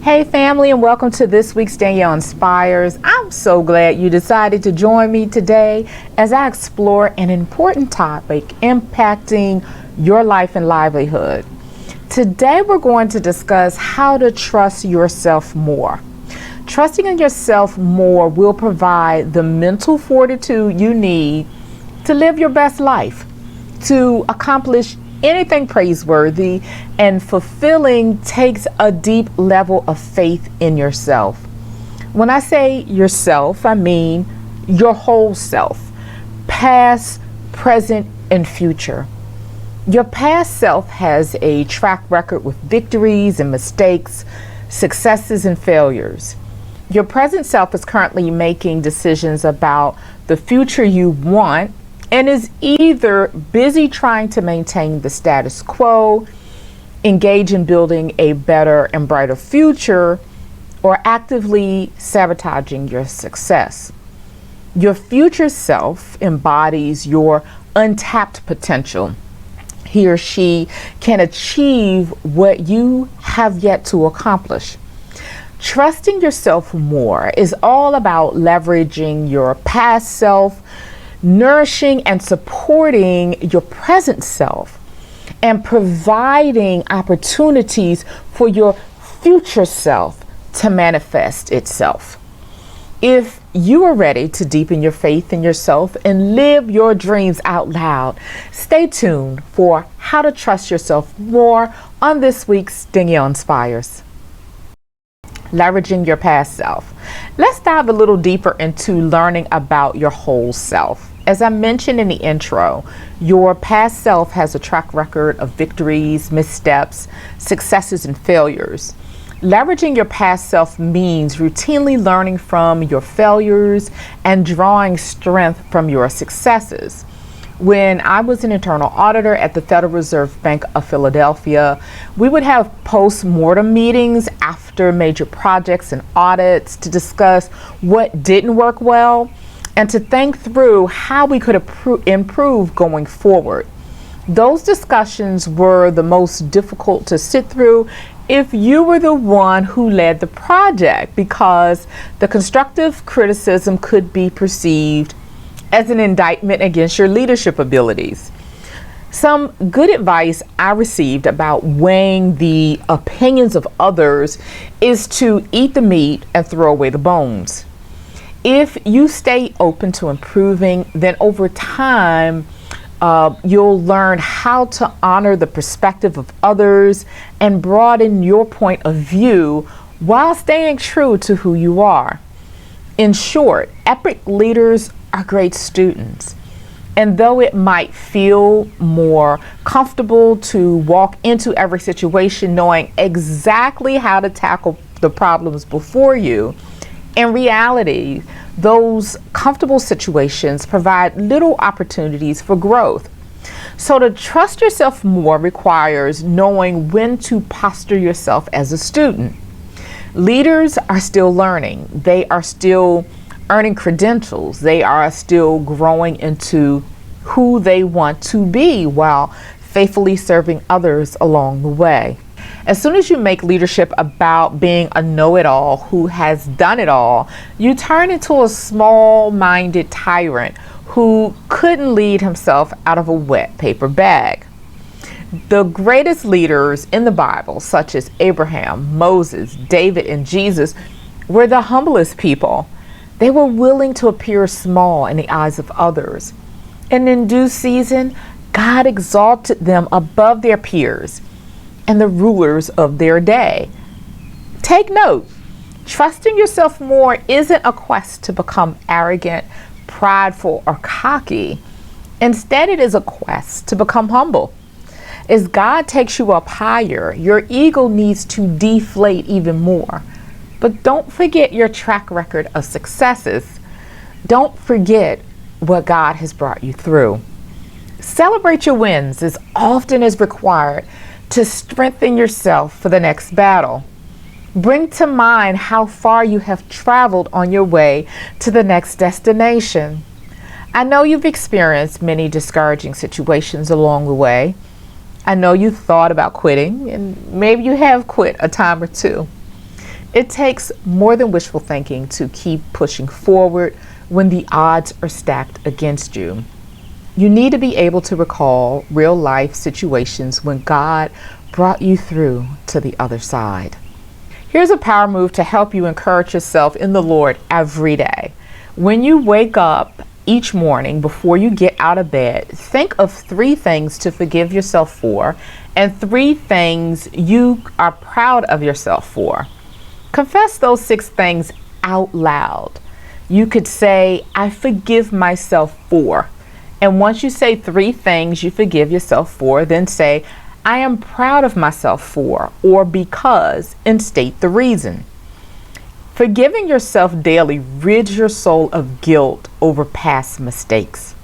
Hey family, and welcome to this week's Danielle Inspires. I'm so glad you decided to join me today as I explore an important topic impacting your life and livelihood. Today we're going to discuss how to trust yourself more. Trusting in yourself more will provide the mental fortitude you need to live your best life, to accomplish anything praiseworthy and fulfilling takes a deep level of faith in yourself. When I say yourself, I mean your whole self, past, present, and future. Your past self has a track record with victories and mistakes, successes and failures. Your present self is currently making decisions about the future you want and is either busy trying to maintain the status quo, engage in building a better and brighter future, or actively sabotaging your success. Your future self embodies your untapped potential. He or she can achieve what you have yet to accomplish. Trusting yourself more is all about leveraging your past self, nourishing and supporting your present self, and providing opportunities for your future self to manifest itself. If you are ready to deepen your faith in yourself and live your dreams out loud, stay tuned for how to trust yourself more on this week's Danielle Inspires. Leveraging your past self. Let's dive a little deeper into learning about your whole self. As I mentioned in the intro, your past self has a track record of victories, missteps, successes, and failures. Leveraging your past self means routinely learning from your failures and drawing strength from your successes. When I was an internal auditor at the Federal Reserve Bank of Philadelphia, we would have post-mortem meetings after major projects and audits to discuss what didn't work well and to think through how we could improve going forward. Those discussions were the most difficult to sit through if you were the one who led the project, because the constructive criticism could be perceived as an indictment against your leadership abilities. Some good advice I received about weighing the opinions of others is to eat the meat and throw away the bones. If you stay open to improving, then over time, you'll learn how to honor the perspective of others and broaden your point of view while staying true to who you are. In short, epic leaders are great students. And though it might feel more comfortable to walk into every situation knowing exactly how to tackle the problems before you, in reality, those comfortable situations provide little opportunities for growth. So to trust yourself more requires knowing when to posture yourself as a student. Leaders are still learning. They are still earning credentials. They are still growing into who they want to be while faithfully serving others along the way. As soon as you make leadership about being a know-it-all who has done it all, you turn into a small-minded tyrant who couldn't lead himself out of a wet paper bag. The greatest leaders in the Bible, such as Abraham, Moses, David, and Jesus, were the humblest people. They were willing to appear small in the eyes of others. And in due season, God exalted them above their peers and the rulers of their day. Take note, trusting yourself more isn't a quest to become arrogant, prideful, or cocky. Instead, it is a quest to become humble. As God takes you up higher, your ego needs to deflate even more. But don't forget your track record of successes. Don't forget what God has brought you through. Celebrate your wins as often as required to strengthen yourself for the next battle. Bring to mind how far you have traveled on your way to the next destination. I know you've experienced many discouraging situations along the way. I know you thought about quitting, and maybe you have quit a time or two. It takes more than wishful thinking to keep pushing forward when the odds are stacked against you. You need to be able to recall real life situations when God brought you through to the other side. Here's a power move to help you encourage yourself in the Lord every day. When you wake up each morning before you get out of bed, think of 3 things to forgive yourself for and 3 things you are proud of yourself for. Confess those 6 things out loud. You could say, I forgive myself for. And once you say 3 things you forgive yourself for, then say, I am proud of myself for, or because, and state the reason. Forgiving yourself daily rids your soul of guilt over past mistakes.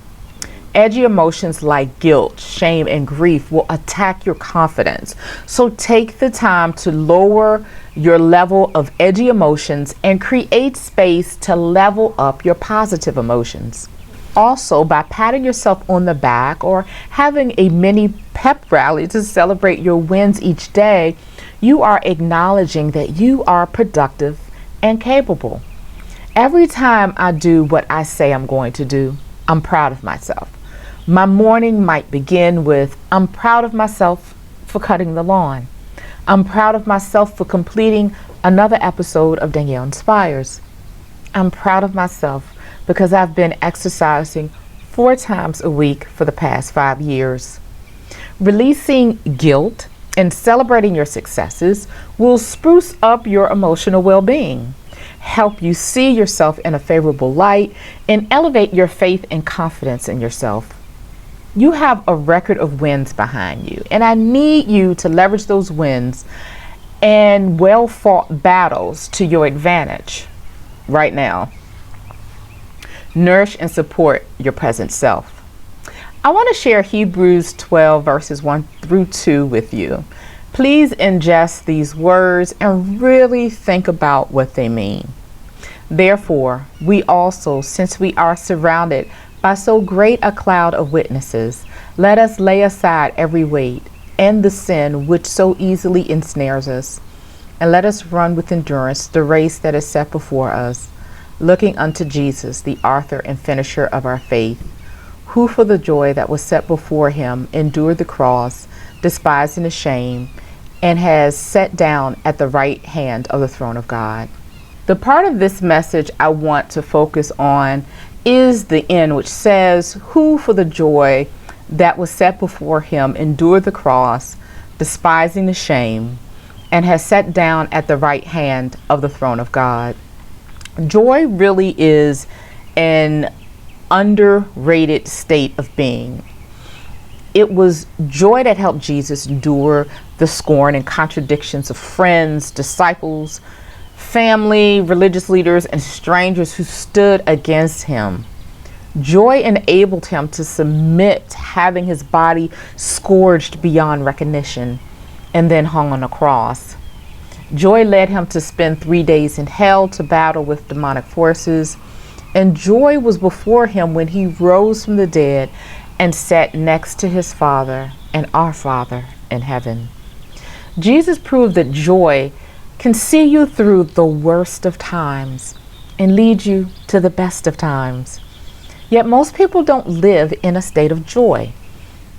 Edgy emotions like guilt, shame, and grief will attack your confidence. So take the time to lower your level of edgy emotions and create space to level up your positive emotions. Also, by patting yourself on the back or having a mini pep rally to celebrate your wins each day, you are acknowledging that you are productive and capable. Every time I do what I say I'm going to do, I'm proud of myself. My morning might begin with, I'm proud of myself for cutting the lawn. I'm proud of myself for completing another episode of Danielle Inspires. I'm proud of myself because I've been exercising 4 times a week for the past 5 years. Releasing guilt and celebrating your successes will spruce up your emotional well-being, help you see yourself in a favorable light, and elevate your faith and confidence in yourself. You have a record of wins behind you, and I need you to leverage those wins and well-fought battles to your advantage right now. Nourish and support your present self. I want to share Hebrews 12 verses 1 through 2 with you. Please ingest these words and really think about what they mean. Therefore, we also, since we are surrounded by so great a cloud of witnesses, let us lay aside every weight and the sin which so easily ensnares us, and let us run with endurance the race that is set before us, looking unto Jesus, the author and finisher of our faith, who for the joy that was set before him endured the cross, despising the shame, and has sat down at the right hand of the throne of God. The part of this message I want to focus on is the end, which says, who for the joy that was set before him endured the cross, despising the shame, and has sat down at the right hand of the throne of God. Joy really is an underrated state of being. It was joy that helped Jesus endure the scorn and contradictions of friends, disciples, family, religious leaders, and strangers who stood against him. Joy enabled him to submit to having his body scourged beyond recognition and then hung on a cross. Joy led him to spend 3 days in hell to battle with demonic forces. And joy was before him when he rose from the dead and sat next to his Father and our Father in heaven. Jesus proved that joy can see you through the worst of times and lead you to the best of times. Yet most people don't live in a state of joy.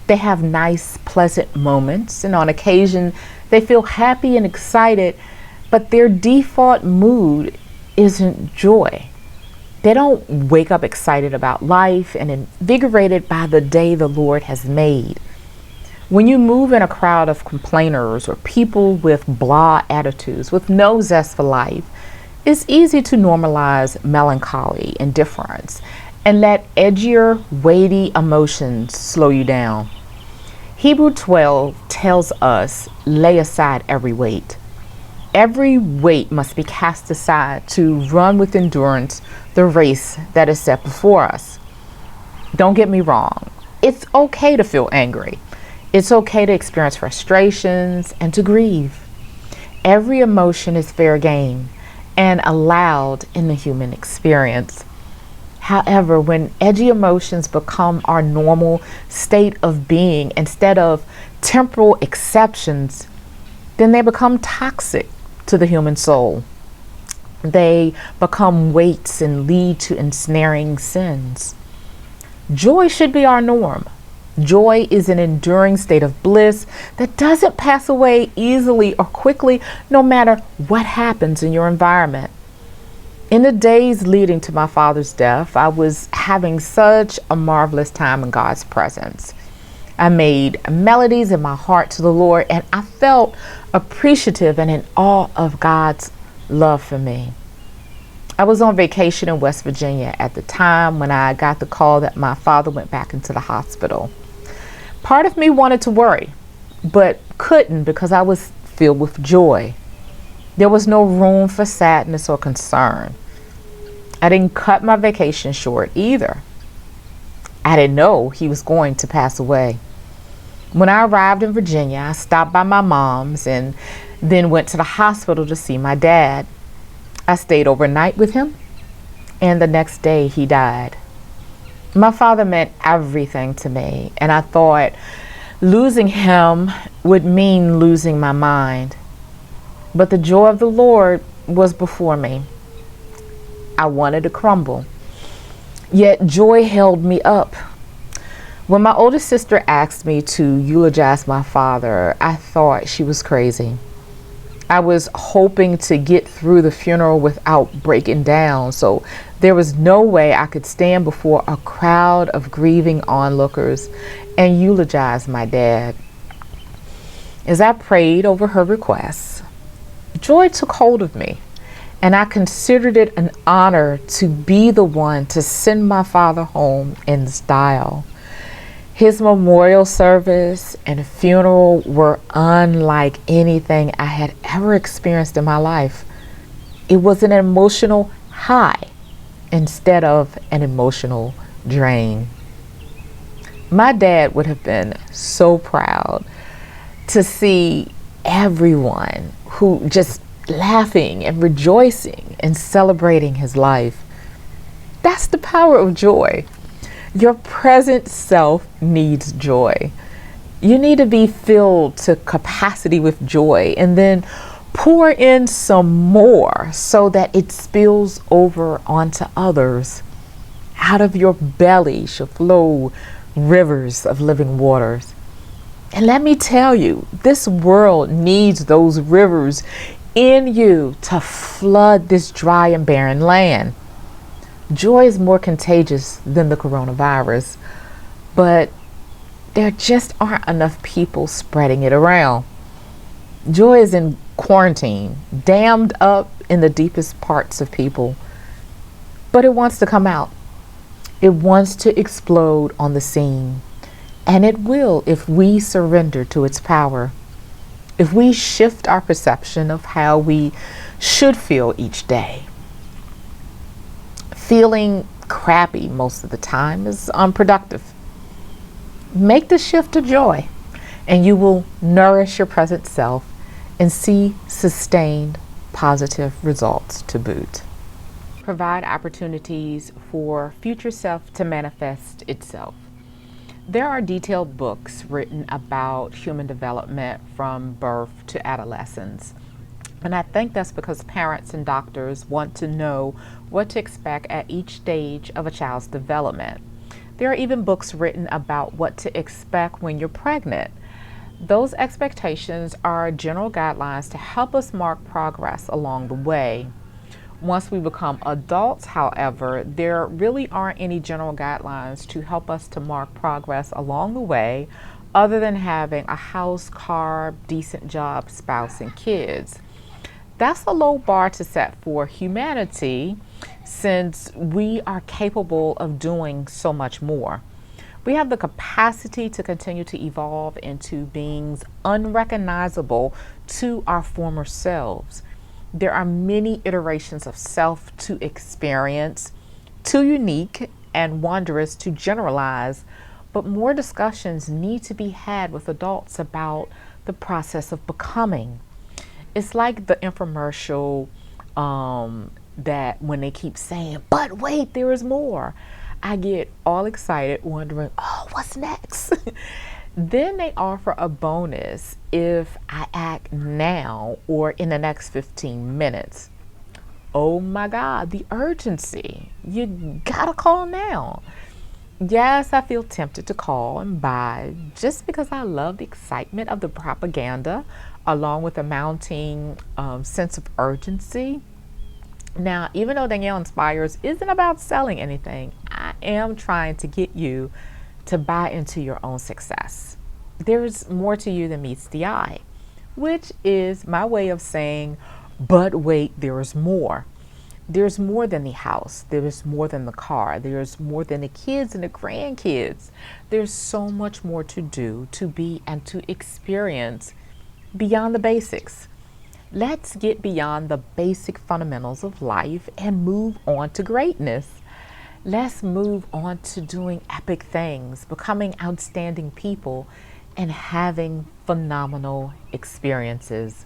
They have nice, pleasant moments, and on occasion they feel happy and excited, but their default mood isn't joy. They don't wake up excited about life and invigorated by the day the Lord has made. When you move in a crowd of complainers or people with blah attitudes, with no zest for life, it's easy to normalize melancholy, indifference, and let edgier, weighty emotions slow you down. Hebrew 12 tells us, lay aside every weight. Every weight must be cast aside to run with endurance the race that is set before us. Don't get me wrong. It's okay to feel angry. It's okay to experience frustrations and to grieve. Every emotion is fair game and allowed in the human experience. However, when edgy emotions become our normal state of being instead of temporal exceptions, then they become toxic to the human soul. They become weights and lead to ensnaring sins. Joy should be our norm. Joy is an enduring state of bliss that doesn't pass away easily or quickly, no matter what happens in your environment. In the days leading to my father's death, I was having such a marvelous time in God's presence. I made melodies in my heart to the Lord, and I felt appreciative and in awe of God's love for me. I was on vacation in West Virginia at the time when I got the call that my father went back into the hospital. Part of me wanted to worry, but couldn't because I was filled with joy. There was no room for sadness or concern. I didn't cut my vacation short either. I didn't know he was going to pass away. When I arrived in Virginia, I stopped by my mom's and then went to the hospital to see my dad. I stayed overnight with him, and the next day he died. My father meant everything to me, and I thought losing him would mean losing my mind. But the joy of the Lord was before me. I wanted to crumble, yet joy held me up. When my oldest sister asked me to eulogize my father, I thought she was crazy. I was hoping to get through the funeral without breaking down, so there was no way I could stand before a crowd of grieving onlookers and eulogize my dad. As I prayed over her requests, joy took hold of me, and I considered it an honor to be the one to send my father home in style. His memorial service and funeral were unlike anything I had ever experienced in my life. It was an emotional high instead of an emotional drain. My dad would have been so proud to see everyone who just laughing and rejoicing and celebrating his life. That's the power of joy. Your present self needs joy. You need to be filled to capacity with joy and then pour in some more so that it spills over onto others. Out of your belly shall flow rivers of living waters. And let me tell you, this world needs those rivers in you to flood this dry and barren land. Joy is more contagious than the coronavirus, but there just aren't enough people spreading it around. Joy is in quarantine, dammed up in the deepest parts of people, but it wants to come out. It wants to explode on the scene, and it will if we surrender to its power. If we shift our perception of how we should feel each day. Feeling crappy most of the time is unproductive. Make the shift to joy, and you will nourish your present self and see sustained positive results to boot. Provide opportunities for future self to manifest itself. There are detailed books written about human development from birth to adolescence. And I think that's because parents and doctors want to know what to expect at each stage of a child's development. There are even books written about what to expect when you're pregnant. Those expectations are general guidelines to help us mark progress along the way. Once we become adults, however, there really aren't any general guidelines to help us to mark progress along the way other than having a house, car, decent job, spouse, and kids. That's a low bar to set for humanity since we are capable of doing so much more. We have the capacity to continue to evolve into beings unrecognizable to our former selves. There are many iterations of self to experience, too unique and wondrous to generalize, but more discussions need to be had with adults about the process of becoming. It's like the infomercial that when they keep saying, but wait, there is more. I get all excited wondering, oh, what's next? Then they offer a bonus if I act now or in the next 15 minutes. oh my God, the urgency. You gotta call now. Yes, I feel tempted to call and buy just because I love the excitement of the propaganda along with a mounting sense of urgency. Now, even though Danielle Inspires isn't about selling anything, I am trying to get you to buy into your own success. There's more to you than meets the eye, which is my way of saying, but wait, there is more. There's more than the house. There's more than the car. There's more than the kids and the grandkids. There's so much more to do, to be, and to experience beyond the basics. Let's get beyond the basic fundamentals of life and move on to greatness. Let's move on to doing epic things, becoming outstanding people, and having phenomenal experiences.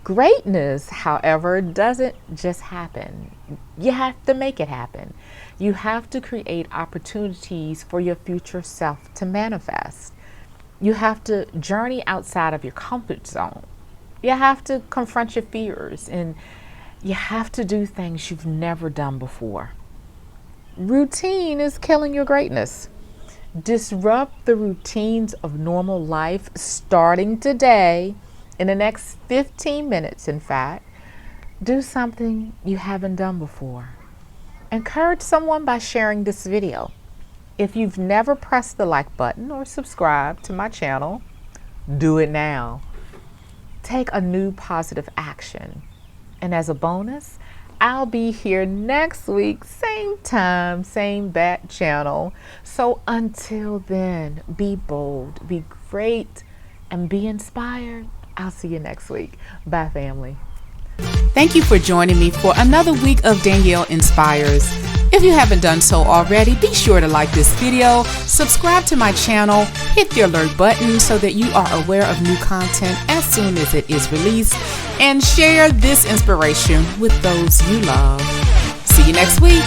Greatness, however, doesn't just happen. You have to make it happen. You have to create opportunities for your future self to manifest. You have to journey outside of your comfort zone. You have to confront your fears, and you have to do things you've never done before. Routine is killing your greatness. Disrupt the routines of normal life starting today. In the next 15 minutes, in fact, do something you haven't done before. Encourage someone by sharing this video. If you've never pressed the like button or subscribed to my channel, do it now. Take a new positive action. And as a bonus, I'll be here next week, same time, same bat channel. So until then, be bold, be great, and be inspired. I'll see you next week. Bye, family. Thank you for joining me for another week of Danielle Inspires. If you haven't done so already, be sure to like this video, subscribe to my channel, hit the alert button so that you are aware of new content as soon as it is released, and share this inspiration with those you love. See you next week.